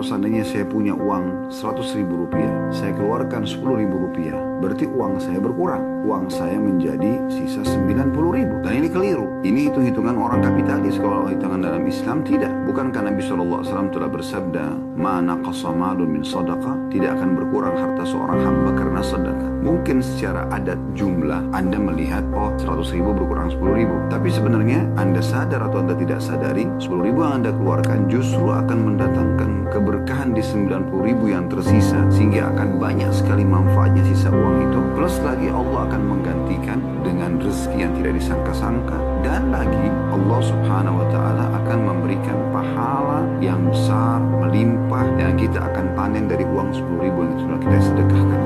kalau seandainya saya punya uang 100.000 rupiah, saya keluarkan 10.000 rupiah, berarti uang saya berkurang. Uang saya menjadi sisa 90.000. Dan ini keliru. Ini hitung-hitungan orang kapitalis. Kalau hitungan dalam Islam tidak. Bukankah Nabi SAW telah bersabda, "Ma naqasa malun min sadaqah," tidak akan berkurang harta seorang hamba karena sedekah. Mungkin secara adat jumlah Anda melihat, oh 100.000 berkurang 10.000. Tapi sebenarnya Anda sadar atau Anda tidak sadari, 10.000 yang Anda keluarkan justru akan mendatangkan keberkahan di 90.000 yang tersisa. Sehingga akan banyak sekali manfaatnya sisa uang itu. Plus lagi Allah akan menggantikan dengan rezeki yang tidak disangka-sangka. Dan lagi Allah subhanahu wa ta'ala akan memberikan pahala yang besar, melimpah, yang kita akan panen dari uang 10.000 yang sudah kita sedekahkan.